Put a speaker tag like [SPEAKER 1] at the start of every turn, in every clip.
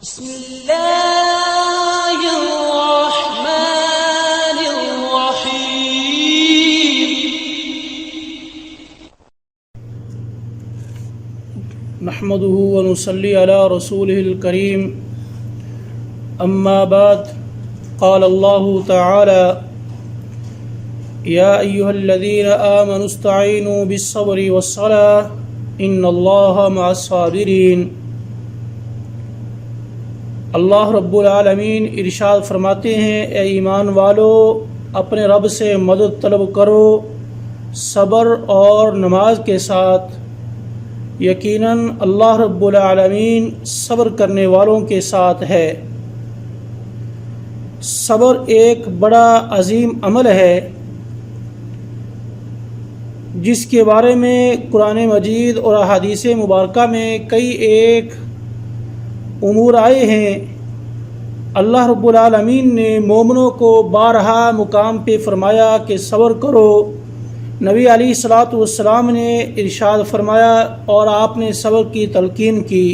[SPEAKER 1] بسم اللہ الرحمن الرحیم
[SPEAKER 2] نحمده ونصلي على رسوله الكريم اما بعد قال الله تعالى يا ايها الذين آمنوا استعينوا بالصبر والصلاة ان الله مع الصابرين۔ اللہ رب العالمین ارشاد فرماتے ہیں، اے ایمان والو اپنے رب سے مدد طلب کرو صبر اور نماز کے ساتھ، یقیناً اللہ رب العالمین صبر کرنے والوں کے ساتھ ہے۔ صبر ایک بڑا عظیم عمل ہے جس کے بارے میں قرآن مجید اور احادیث مبارکہ میں کئی ایک امور آئے ہیں۔ اللہ رب العالمین نے مومنوں کو بارہا مقام پہ فرمایا کہ صبر کرو۔ نبی علیہ الصلاۃ والسلام نے ارشاد فرمایا اور آپ نے صبر کی تلقین کی،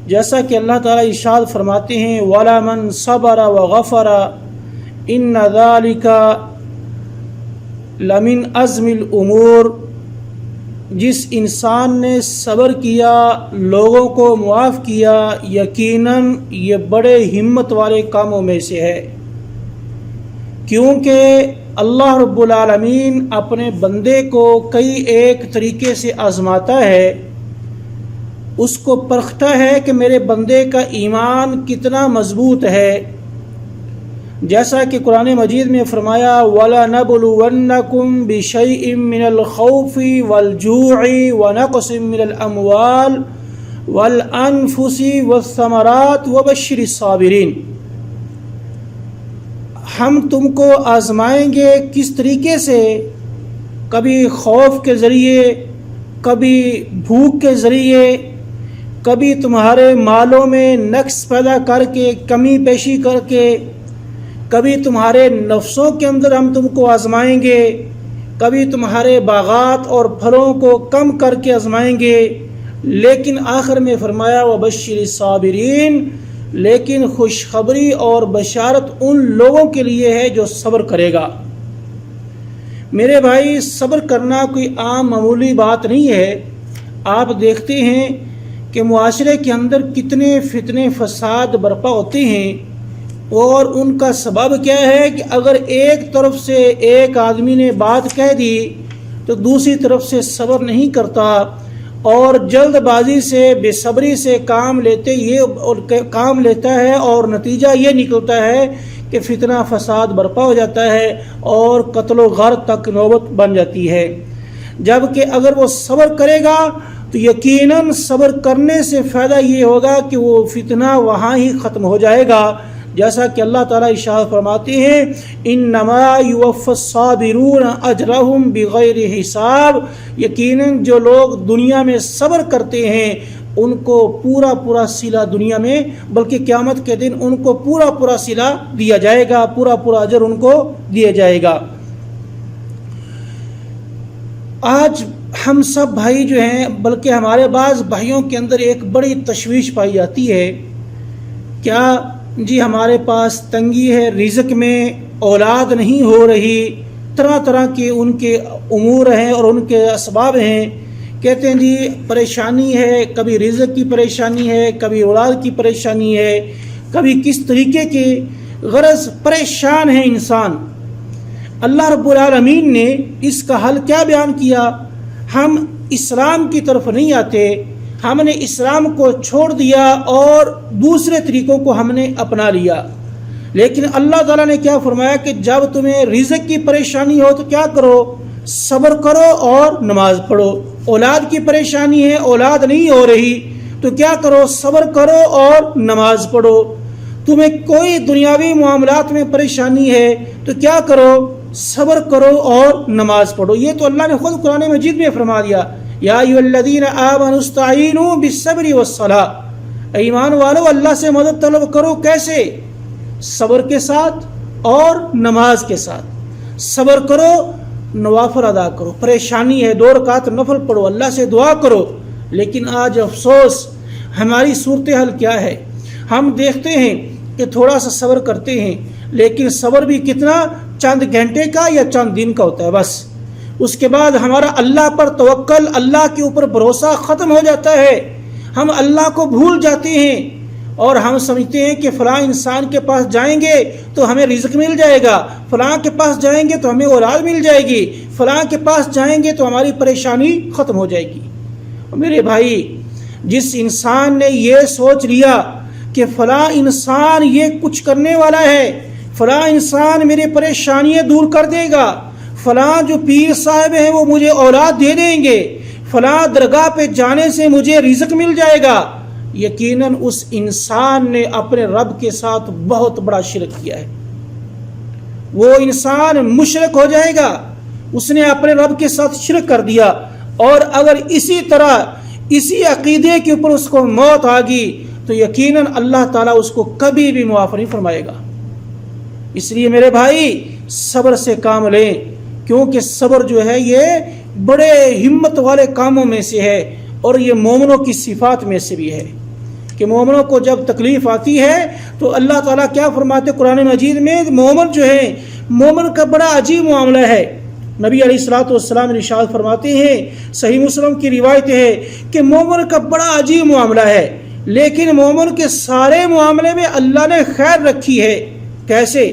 [SPEAKER 2] جیسا کہ اللہ تعالیٰ ارشاد فرماتے ہیں وَلَمَنْ صَبَرَ وَغَفَرَ إِنَّ ذَلِكَ لَمِنْ عَزْمِ الْأُمُورِ۔ جس انسان نے صبر کیا، لوگوں کو معاف کیا، یقیناً یہ بڑے ہمت والے کاموں میں سے ہے، کیونکہ اللہ رب العالمین اپنے بندے کو کئی ایک طریقے سے آزماتا ہے، اس کو پرکھتا ہے کہ میرے بندے کا ایمان کتنا مضبوط ہے، جیسا کہ قرآن مجید میں فرمایا وَلَنَبْلُوَنَّكُمْ بِشَيْءٍ مِّنَ الْخَوْفِ وَالْجُوعِ وَنَقْصٍ مِّنَ الْأَمْوَالِ وَالْأَنفُسِ وَالثَّمَرَاتِ وَبَشِّرِ الصَّابِرِينَ۔ ہم تم کو آزمائیں گے کس طریقے سے؟ کبھی خوف کے ذریعے، کبھی بھوک کے ذریعے، کبھی تمہارے مالوں میں نقص پیدا کر کے، کمی پیشی کر کے، کبھی تمہارے نفسوں کے اندر ہم تم کو آزمائیں گے، کبھی تمہارے باغات اور پھلوں کو کم کر کے آزمائیں گے، لیکن آخر میں فرمایا وَبَشِّرِ الصَّابِرِينَ، لیکن خوشخبری اور بشارت ان لوگوں کے لیے ہے جو صبر کرے گا۔ میرے بھائی، صبر کرنا کوئی عام معمولی بات نہیں ہے۔ آپ دیکھتے ہیں کہ معاشرے کے اندر کتنے فتنے فساد برپا ہوتے ہیں، اور ان کا سبب کیا ہے کہ اگر ایک طرف سے ایک آدمی نے بات کہہ دی تو دوسری طرف سے صبر نہیں کرتا، اور جلد بازی سے، بے صبری سے کام لیتا ہے، اور نتیجہ یہ نکلتا ہے کہ فتنہ فساد برپا ہو جاتا ہے اور قتل و غارت تک نوبت بن جاتی ہے۔ جبکہ اگر وہ صبر کرے گا تو یقیناً صبر کرنے سے فائدہ یہ ہوگا کہ وہ فتنہ وہاں ہی ختم ہو جائے گا، جیسا کہ اللہ تعالیٰ ارشاد فرماتے ہیں انما یوفی الصابرون اجرہم بغیر حساب، یقیناً جو لوگ دنیا میں صبر کرتے ہیں ان کو پورا صلہ دنیا میں، بلکہ قیامت کے دن ان کو پورا صلہ دیا جائے گا، پورا اجر ان کو دیا جائے گا۔ آج ہم سب بھائی جو ہیں، بلکہ ہمارے بعض بھائیوں کے اندر ایک بڑی تشویش پائی جاتی ہے، کیا جی ہمارے پاس تنگی ہے، رزق میں اولاد نہیں ہو رہی، طرح کے ان کے امور ہیں اور ان کے اسباب ہیں، کہتے ہیں جی پریشانی ہے، کبھی رزق کی پریشانی ہے، کبھی اولاد کی پریشانی ہے، کبھی کس طریقے کی، غرض پریشان ہے انسان۔ اللہ رب العالمین نے اس کا حل کیا بیان کیا؟ ہم اسلام کی طرف نہیں آتے، ہم نے اسلام کو چھوڑ دیا اور دوسرے طریقوں کو ہم نے اپنا لیا، لیکن اللہ تعالیٰ نے کیا فرمایا کہ جب تمہیں رزق کی پریشانی ہو تو کیا کرو؟ صبر کرو اور نماز پڑھو۔ اولاد کی پریشانی ہے، اولاد نہیں ہو رہی تو کیا کرو؟ صبر کرو اور نماز پڑھو۔ تمہیں کوئی دنیاوی معاملات میں پریشانی ہے تو کیا کرو؟ صبر کرو اور نماز پڑھو۔ یہ تو اللہ نے خود قرآن مجید میں فرما دیا یا ایھا الذین آمنوا استعینوا بالصبر والصلاۃ، ایمان والو اللہ سے مدد طلب کرو، کیسے؟ صبر کے ساتھ اور نماز کے ساتھ۔ صبر کرو، نوافل ادا کرو، پریشانی ہے 2 رکعت نفل پڑھو، اللہ سے دعا کرو، لیکن آج افسوس ہماری صورتحال کیا ہے؟ ہم دیکھتے ہیں کہ تھوڑا سا صبر کرتے ہیں، لیکن صبر بھی کتنا، چند گھنٹے کا یا چند دن کا ہوتا ہے بس. اس کے بعد ہمارا اللہ پر توکل، اللہ کے اوپر بھروسہ ختم ہو جاتا ہے. ہم اللہ کو بھول جاتے ہیں اور ہم سمجھتے ہیں کہ فلاں انسان کے پاس جائیں گے تو ہمیں رزق مل جائے گا، فلاں کے پاس جائیں گے تو ہمیں اولاد مل جائے گی، فلاں کے پاس جائیں گے تو ہماری پریشانی ختم ہو جائے گی. میرے بھائی، جس انسان نے یہ سوچ لیا کہ فلاں انسان یہ کچھ کرنے والا ہے، فلاں انسان میری پریشانیاں دور کر دے گا، فلاں جو پیر صاحب ہیں وہ مجھے اولاد دے دیں گے، فلاں درگاہ پہ جانے سے مجھے رزق مل جائے گا، یقیناً اس انسان نے اپنے رب کے ساتھ بہت بڑا شرک کیا ہے. وہ انسان مشرک ہو جائے گا، اس نے اپنے رب کے ساتھ شرک کر دیا. اور اگر اسی طرح اسی عقیدے کے اوپر اس کو موت آ گئی تو یقیناً اللہ تعالیٰ اس کو کبھی بھی معاف نہیں فرمائے گا. اس لیے میرے بھائی، صبر سے کام لیں، کیونکہ صبر جو ہے یہ بڑے ہمت والے کاموں میں سے ہے، اور یہ مومنوں کی صفات میں سے بھی ہے کہ مومنوں کو جب تکلیف آتی ہے تو اللہ تعالیٰ کیا فرماتے قرآن مجید میں، مومن جو ہے، مومن کا بڑا عجیب معاملہ ہے. نبی علیہ الصلوۃ والسلام ارشاد فرماتے ہیں، صحیح مسلم کی روایت ہے کہ مومن کا بڑا عجیب معاملہ ہے، لیکن مومن کے سارے معاملے میں اللہ نے خیر رکھی ہے. کیسے؟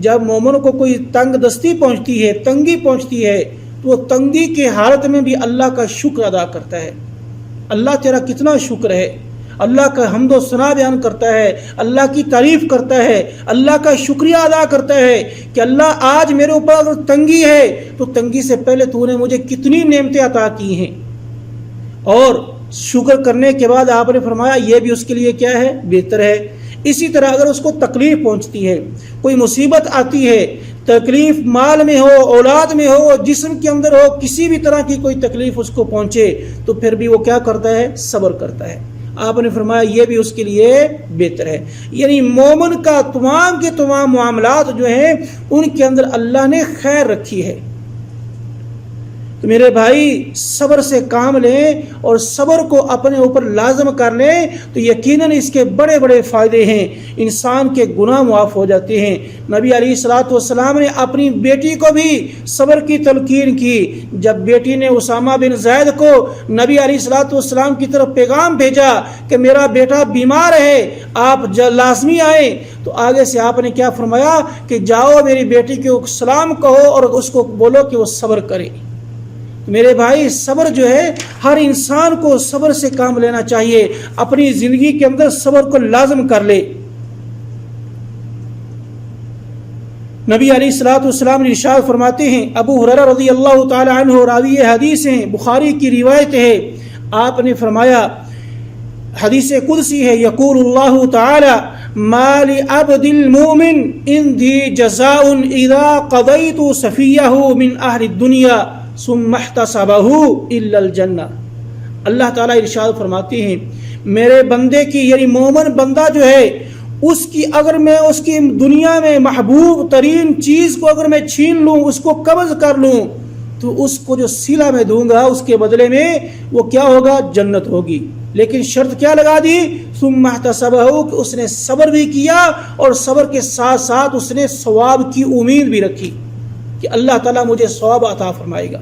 [SPEAKER 2] جب مومن کو کوئی تنگ دستی پہنچتی ہے، تنگی پہنچتی ہے، تو وہ تنگی کے حالت میں بھی اللہ کا شکر ادا کرتا ہے. اللہ تیرا کتنا شکر ہے، اللہ کا حمد و ثنا بیان کرتا ہے، اللہ کی تعریف کرتا ہے، اللہ کا شکریہ ادا کرتا ہے کہ اللہ آج میرے اوپر اگر تنگی ہے تو تنگی سے پہلے تو نے مجھے کتنی نعمتیں عطا کی ہیں. اور شکر کرنے کے بعد آپ نے فرمایا یہ بھی اس کے لیے کیا ہے، بہتر ہے. اسی طرح اگر اس کو تکلیف پہنچتی ہے، کوئی مصیبت آتی ہے، تکلیف مال میں ہو، اولاد میں ہو، جسم کے اندر ہو، کسی بھی طرح کی کوئی تکلیف اس کو پہنچے تو پھر بھی وہ کیا کرتا ہے، صبر کرتا ہے. آپ نے فرمایا یہ بھی اس کے لیے بہتر ہے. یعنی مومن کا تمام کے تمام معاملات جو ہیں ان کے اندر اللہ نے خیر رکھی ہے. تو میرے بھائی، صبر سے کام لیں اور صبر کو اپنے اوپر لازم کر لیں تو یقیناً اس کے بڑے بڑے فائدے ہیں. انسان کے گناہ معاف ہو جاتے ہیں. نبی علیہ الصلوۃ والسلام نے اپنی بیٹی کو بھی صبر کی تلقین کی. جب بیٹی نے اسامہ بن زید کو نبی علیہ الصلوۃ والسلام کی طرف پیغام بھیجا کہ میرا بیٹا بیمار ہے، آپ لازمی آئیں، تو آگے سے آپ نے کیا فرمایا کہ جاؤ میری بیٹی کو سلام کہو اور اس کو بولو کہ وہ صبر کرے. میرے بھائی، صبر جو ہے ہر انسان کو صبر سے کام لینا چاہیے، اپنی زندگی کے اندر صبر کو لازم کر لے. نبی علیہ الصلوۃ والسلام نے ارشاد فرماتے ہیں، ابو ہریرہ رضی اللہ تعالی عنہ راوی حدیث ہیں، بخاری کی روایت ہے، آپ نے فرمایا، حدیث قدسی ہے، یقول اللہ تعالی ما لعبد المؤمن عندی جزاء اذا قضیت صفیہ من اہل الدنیا ثم احتسبہ الا الجنہ. اللہ تعالیٰ ارشاد فرماتے ہیں، میرے بندے کی، یعنی مومن بندہ جو ہے، اس کی اگر میں اس کی دنیا میں محبوب ترین چیز کو اگر میں چھین لوں، اس کو قبض کر لوں، تو اس کو جو صلہ میں دوں گا اس کے بدلے میں وہ کیا ہوگا، جنت ہوگی. لیکن شرط کیا لگا دی، ثم احتسبہ، کہ اس نے صبر بھی کیا اور صبر کے ساتھ ساتھ اس نے ثواب کی امید بھی رکھی کہ اللہ تعالیٰ مجھے ثواب عطا فرمائے گا.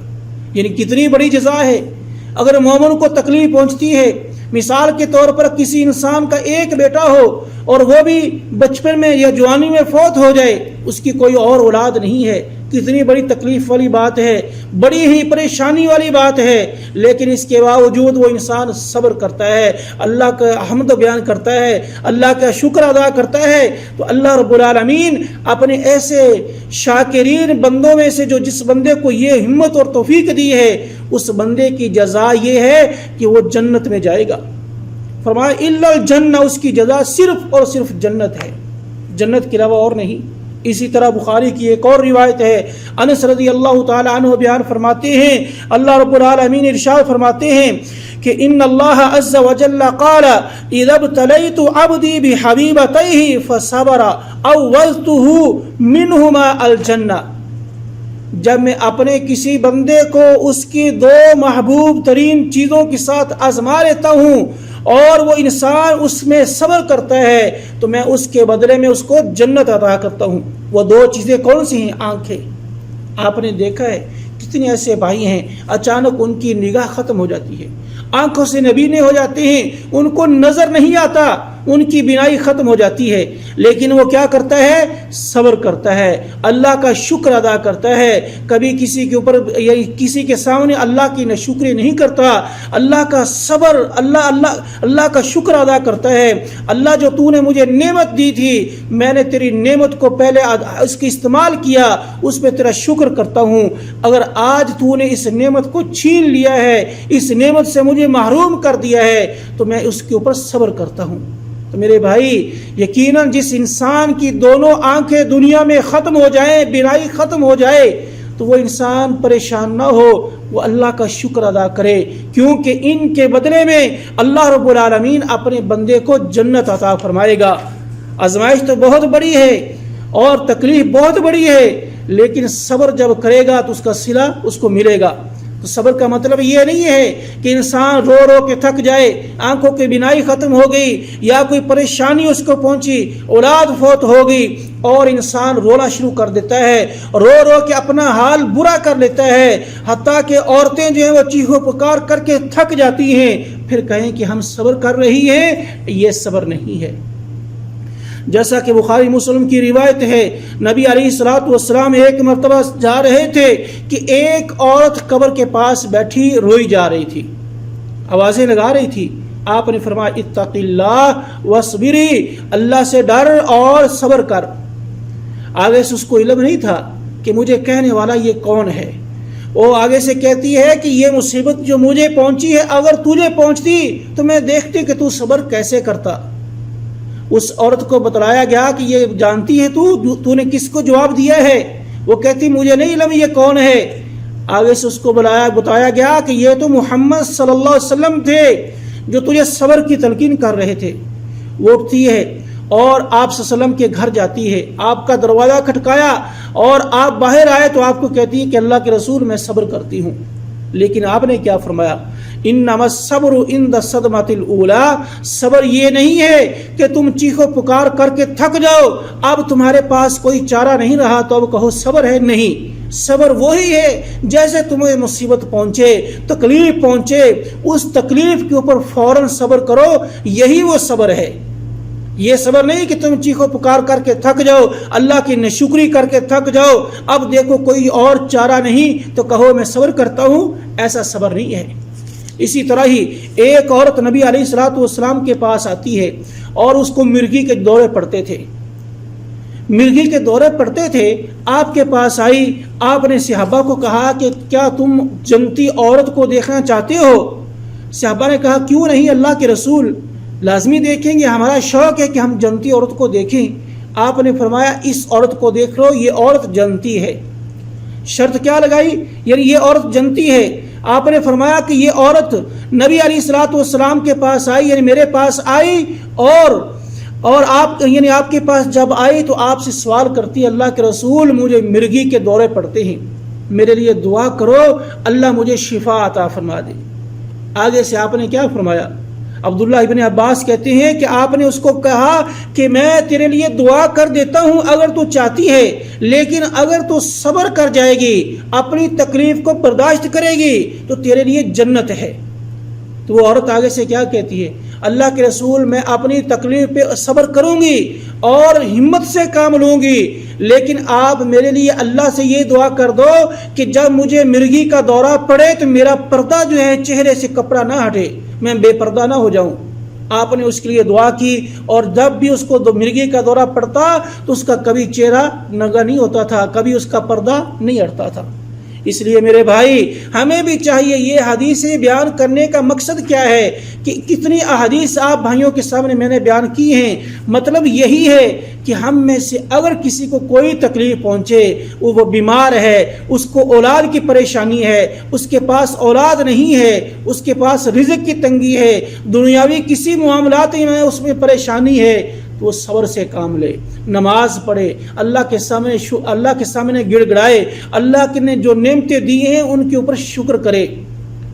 [SPEAKER 2] یعنی کتنی بڑی جزا ہے. اگر مومن کو تکلیف پہنچتی ہے، مثال کے طور پر کسی انسان کا ایک بیٹا ہو اور وہ بھی بچپن میں یا جوانی میں فوت ہو جائے، اس کی کوئی اور اولاد نہیں ہے، کتنی بڑی تکلیف والی بات ہے، بڑی ہی پریشانی والی بات ہے. لیکن اس کے باوجود وہ انسان صبر کرتا ہے، اللہ کا حمد بیان کرتا ہے، اللہ کا شکر ادا کرتا ہے. تو اللہ رب العالمین اپنے ایسے شاکرین بندوں میں سے، جو جس بندے کو یہ ہمت اور توفیق دی ہے، اس بندے کی جزا یہ ہے کہ وہ جنت میں جائے گا. فرمایا الا الجنہ، اس کی جزا صرف اور صرف جنت ہے، جنت کے علاوہ اور نہیں. اسی طرح بخاری کی ایک اور روایت ہے، انس رضی اللہ تعالی عنہ بیان فرماتے ہیں، اللہ رب العالمین ارشاد فرماتے ہیں کہ ان اللہ عز وجل قال اذا ابتلیت عبدی بحبیبتیہ فصبر اوزتہ منہما الجنہ. جب میں اپنے کسی بندے کو اس کی دو محبوب ترین چیزوں کے ساتھ آزما لیتا ہوں اور وہ انسان اس میں صبر کرتا ہے تو میں اس کے بدلے میں اس کو جنت عطا کرتا ہوں۔ وہ دو چیزیں کون سی ہیں؟ آنکھیں۔ آپ نے دیکھا ہے کتنے ایسے بھائی ہیں اچانک ان کی نگاہ ختم ہو جاتی ہے، آنکھوں سے نبینے ہو جاتے ہیں، ان کو نظر نہیں آتا، ان کی بینائی ختم ہو جاتی ہے، لیکن وہ کیا کرتا ہے؟ صبر کرتا ہے، اللہ کا شکر ادا کرتا ہے، کبھی کسی کے اوپر کسی کے سامنے اللہ کی ناشکری نہیں کرتا، اللہ کا صبر اللہ کا شکر ادا کرتا ہے۔ اللہ جو تو نے مجھے نعمت دی تھی، میں نے تیری نعمت کو پہلے اس کی استعمال کیا، اس پہ تیرا شکر کرتا ہوں، اگر آج تو نے اس نعمت کو چھین لیا ہے، اس نعمت سے مجھے محروم کر دیا ہے، تو میں اس کے اوپر صبر کرتا ہوں۔ تو میرے بھائی یقیناً جس انسان کی دونوں آنکھیں دنیا میں ختم ہو جائیں، بینائی ختم ہو جائے، تو وہ انسان پریشان نہ ہو، وہ اللہ کا شکر ادا کرے، کیونکہ ان کے بدلے میں اللہ رب العالمین اپنے بندے کو جنت عطا فرمائے گا۔ آزمائش تو بہت بڑی ہے اور تکلیف بہت بڑی ہے، لیکن صبر جب کرے گا تو اس کا صلہ اس کو ملے گا۔ تو صبر کا مطلب یہ نہیں ہے کہ انسان رو رو کے تھک جائے، آنکھوں کی بینائی ختم ہو گئی یا کوئی پریشانی اس کو پہنچی، اولاد فوت ہو گئی اور انسان رونا شروع کر دیتا ہے، رو رو کے اپنا حال برا کر لیتا ہے، حتیٰ کہ عورتیں جو ہیں وہ چیخو پکار کر کے تھک جاتی ہیں، پھر کہیں کہ ہم صبر کر رہی ہیں، یہ صبر نہیں ہے۔ جیسا کہ بخاری مسلم کی روایت ہے، نبی علیہ الصلوۃ والسلام ایک مرتبہ جا رہے تھے کہ ایک عورت قبر کے پاس بیٹھی روئی جا رہی تھی، آوازیں لگا رہی تھی۔ آپ نے فرمایا اتق اللہ واصبری، اللہ سے ڈر اور صبر کر۔ آگے سے اس کو علم نہیں تھا کہ مجھے کہنے والا یہ کون ہے، وہ آگے سے کہتی ہے کہ یہ مصیبت جو مجھے پہنچی ہے اگر تجھے پہنچتی تو میں دیکھتی کہ تو صبر کیسے کرتا۔ اس عورت کو بتلایا گیا کہ یہ جانتی ہے تو نے کس کو جواب دیا ہے؟ وہ کہتی مجھے نہیں علم یہ کون ہے۔ آگے سے اس کو بتایا گیا کہ یہ تو محمد صلی اللہ علیہ وسلم تھے جو تجھے صبر کی تلقین کر رہے تھے۔ وہ اٹھتی ہے اور آپ صلی اللہ علیہ وسلم کے گھر جاتی ہے، آپ کا دروازہ کھٹکایا اور آپ باہر آئے تو آپ کو کہتی ہے کہ اللہ کے رسول میں صبر کرتی ہوں، لیکن آپ نے کیا فرمایا؟ انما الصبر عند الصدمۃ الاولى، صبر یہ نہیں ہے کہ تم چیخو پکار کر کے تھک جاؤ، اب تمہارے پاس کوئی چارہ نہیں رہا تو اب کہو صبر ہے، نہیں، صبر وہی ہے جیسے تمہیں مصیبت پہنچے، تکلیف پہنچے، اس تکلیف کے اوپر فوراً صبر کرو، یہی وہ صبر ہے۔ یہ صبر نہیں کہ تم چیخو پکار کر کے تھک جاؤ، اللہ کی ناشکری کر کے تھک جاؤ، اب دیکھو کوئی اور چارہ نہیں تو کہو میں صبر کرتا ہوں، ایسا صبر نہیں ہے۔ اسی طرح ہی ایک عورت نبی علیہ الصلوۃ والسلام کے پاس آتی ہے اور اس کو مرگی کے دورے پڑتے تھے، مرگی کے دورے پڑتے تھے، آپ کے پاس آئی، آپ نے صحابہ کو کہا کہ کیا تم جنتی عورت کو دیکھنا چاہتے ہو؟ صحابہ نے کہا کیوں نہیں اللہ کے رسول، لازمی دیکھیں گے، ہمارا شوق ہے کہ ہم جنتی عورت کو دیکھیں۔ آپ نے فرمایا اس عورت کو دیکھ لو، یہ عورت جنتی ہے۔ شرط کیا لگائی؟ یعنی یہ عورت جنتی ہے۔ آپ نے فرمایا کہ یہ عورت نبی علیہ الصلوۃ والسلام کے پاس آئی، یعنی میرے پاس آئی، اور آپ یعنی آپ کے پاس جب آئی تو آپ سے سوال کرتی، اللہ کے رسول مجھے مرگی کے دورے پڑتے ہیں، میرے لیے دعا کرو اللہ مجھے شفا عطا فرما دے۔ آگے سے آپ نے کیا فرمایا؟ عبداللہ ابن عباس کہتے ہیں کہ آپ نے اس کو کہا کہ میں تیرے لیے دعا کر دیتا ہوں اگر تو چاہتی ہے، لیکن اگر تو صبر کر جائے گی، اپنی تکلیف کو برداشت کرے گی تو تیرے لیے جنت ہے۔ تو وہ عورت آگے سے کیا کہتی ہے؟ اللہ کے رسول میں اپنی تکلیف پہ صبر کروں گی اور ہمت سے کام لوں گی، لیکن آپ میرے لیے اللہ سے یہ دعا کر دو کہ جب مجھے مرگی کا دورہ پڑے تو میرا پردہ جو ہے چہرے سے کپڑا نہ ہٹے، میں بے پردہ نہ ہو جاؤں۔ آپ نے اس کے لیے دعا کی، اور جب بھی اس کو مرگی کا دورہ پڑتا تو اس کا کبھی چہرہ ننگا نہیں ہوتا تھا، کبھی اس کا پردہ نہیں ہٹتا تھا۔ اس لیے میرے بھائی ہمیں بھی چاہیے، یہ حدیثیں بیان کرنے کا مقصد کیا ہے کہ کتنی احادیث آپ بھائیوں کے سامنے میں نے بیان کی ہیں، مطلب یہی ہے کہ ہم میں سے اگر کسی کو کوئی تکلیف پہنچے، وہ بیمار ہے، اس کو اولاد کی پریشانی ہے، اس کے پاس اولاد نہیں ہے، اس کے پاس رزق کی تنگی ہے، دنیاوی کسی معاملات میں اس میں پریشانی ہے، تو وہ صبر سے کام لے، نماز پڑھے، اللہ کے سامنے گڑ گڑائے، اللہ نے جو نعمتیں دی ہیں ان کے اوپر شکر کرے۔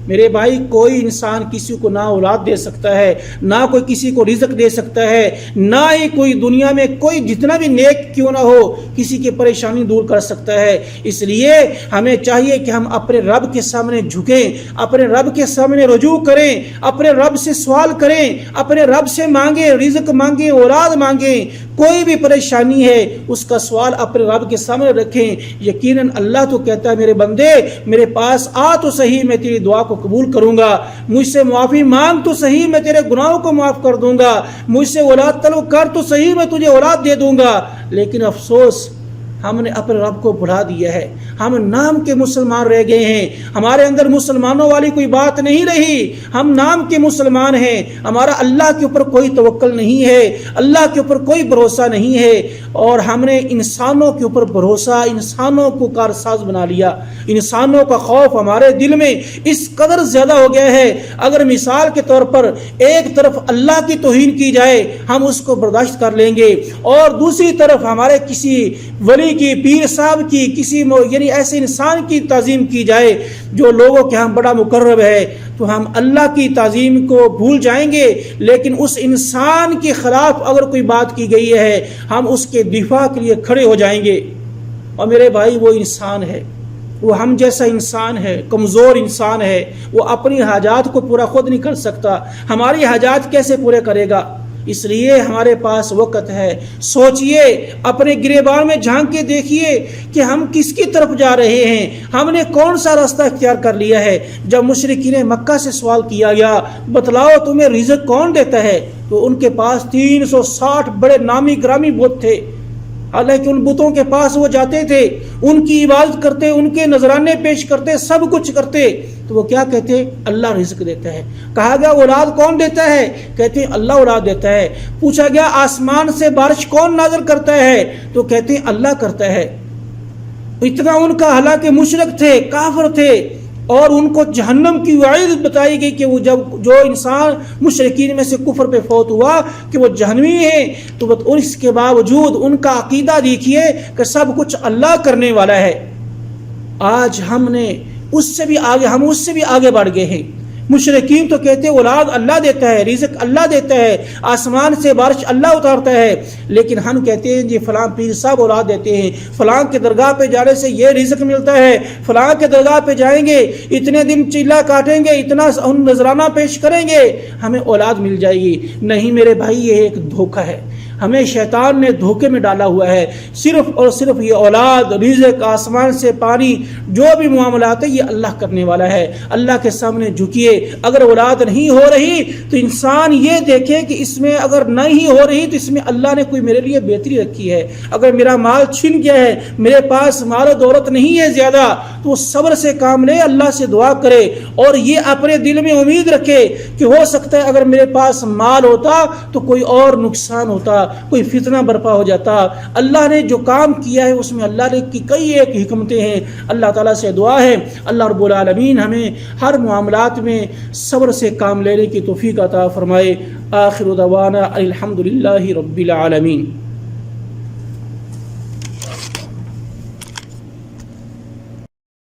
[SPEAKER 2] میرے بھائی کوئی انسان کسی کو نہ اولاد دے سکتا ہے، نہ کوئی کسی کو رزق دے سکتا ہے، نہ ہی کوئی دنیا میں کوئی جتنا بھی نیک کیوں نہ ہو کسی کی پریشانی دور کر سکتا ہے۔ اس لیے ہمیں چاہیے کہ ہم اپنے رب کے سامنے جھکیں، اپنے رب کے سامنے رجوع کریں، اپنے رب سے سوال کریں، اپنے رب سے مانگیں، رزق مانگیں، اولاد مانگیں۔ کوئی بھی پریشانی ہے اس کا سوال اپنے رب کے سامنے رکھیں۔ یقیناً اللہ تو کہتا ہے میرے بندے میرے پاس آ تو صحیح، میں تیری دعا کو قبول کروں گا، مجھ سے معافی مانگ تو صحیح، میں تیرے گناہوں کو معاف کر دوں گا، مجھ سے اولاد طلب کر تو صحیح، میں تجھے اولاد دے دوں گا۔ لیکن افسوس ہم نے اپنے رب کو بھلا دیا ہے، ہم نام کے مسلمان رہ گئے ہیں، ہمارے اندر مسلمانوں والی کوئی بات نہیں رہی، ہم نام کے مسلمان ہیں، ہمارا اللہ کے اوپر کوئی توکل نہیں ہے، اللہ کے اوپر کوئی بھروسہ نہیں ہے، اور ہم نے انسانوں کے اوپر بھروسہ، انسانوں کو کارساز بنا لیا۔ انسانوں کا خوف ہمارے دل میں اس قدر زیادہ ہو گیا ہے، اگر مثال کے طور پر ایک طرف اللہ کی توہین کی جائے ہم اس کو برداشت کر لیں گے، اور دوسری طرف ہمارے کسی ولی کی، پیر صاحب کی، کسی یعنی ایسے انسان کی تعظیم کی جائے جو لوگوں کے ہاں بڑا مقرب ہے، تو ہم اللہ کی تعظیم کو بھول جائیں گے، لیکن اس انسان کے خلاف اگر کوئی بات کی گئی ہے ہم اس کے دفاع کے لیے کھڑے ہو جائیں گے۔ اور میرے بھائی وہ انسان ہے، وہ ہم جیسا انسان ہے، کمزور انسان ہے، وہ اپنی حاجات کو پورا خود نہیں کر سکتا، ہماری حاجات کیسے پورے کرے گا؟ اس لیے ہمارے پاس وقت ہے، سوچئے، اپنے گریبان میں جھانک کے دیکھیے کہ ہم کس کی طرف جا رہے ہیں، ہم نے کون سا راستہ اختیار کر لیا ہے۔ جب مشرکین مکہ سے سوال کیا گیا بتلاؤ تمہیں رزق کون دیتا ہے، تو ان کے پاس 360 بڑے نامی گرامی بت تھے، حالانکہ ان بتوں کے پاس وہ جاتے تھے، ان کی عبادت کرتے، ان کے نذرانے پیش کرتے، سب کچھ کرتے، تو وہ کیا کہتے؟ اللہ رزق دیتا ہے۔ کہا گیا اولاد کون دیتا ہے؟ کہتے ہیں اللہ اولاد دیتا ہے۔ پوچھا گیا آسمان سے بارش کون نازل کرتا ہے؟ تو کہتے ہیں اللہ کرتا ہے۔ اتنا ان کا، حالانکہ مشرک تھے، کافر تھے، اور ان کو جہنم کی وعید بتائی گئی کہ وہ جب جو انسان مشرکین میں سے کفر پہ فوت ہوا کہ وہ جہنمی ہے، تو اس کے باوجود ان کا عقیدہ دیکھیے کہ سب کچھ اللہ کرنے والا ہے۔ آج ہم اس سے بھی آگے بڑھ گئے ہیں۔ مشرکین تو کہتے ہیں اولاد اللہ دیتا ہے، رزق اللہ دیتا ہے، آسمان سے بارش اللہ اتارتا ہے، لیکن ہم کہتے ہیں جی فلاں پیر صاحب اولاد دیتے ہیں، فلاں کے درگاہ پہ جانے سے یہ رزق ملتا ہے، فلاں کے درگاہ پہ جائیں گے، اتنے دن چیلا کاٹیں گے، اتنا نذرانہ پیش کریں گے، ہمیں اولاد مل جائے گی۔ نہیں میرے بھائی، یہ ایک دھوکہ ہے، ہمیں شیطان نے دھوکے میں ڈالا ہوا ہے۔ صرف اور صرف یہ اولاد، رزق، آسمان سے پانی، جو بھی معاملات ہے یہ اللہ کرنے والا ہے۔ اللہ کے سامنے جھکیے۔ اگر اولاد نہیں ہو رہی تو انسان یہ دیکھے کہ اس میں اگر نہیں ہو رہی تو اس میں اللہ نے کوئی میرے لیے بہتری رکھی ہے۔ اگر میرا مال چھن گیا ہے، میرے پاس مال و دولت نہیں ہے زیادہ، تو وہ صبر سے کام لے، اللہ سے دعا کرے، اور یہ اپنے دل میں امید رکھے کہ ہو سکتا ہے اگر میرے پاس مال ہوتا تو کوئی اور نقصان ہوتا، کوئی فتنہ برپا ہو جاتا۔ اللہ نے جو کام کیا ہے اس میں اللہ نے کی کئی ایک حکمتیں ہیں۔ اللہ تعالیٰ سے دعا ہے اللہ رب العالمین ہمیں ہر معاملات میں صبر سے کام لینے کی توفیق عطا فرمائے۔ آخر دعوانا الحمدللہ رب العالمین۔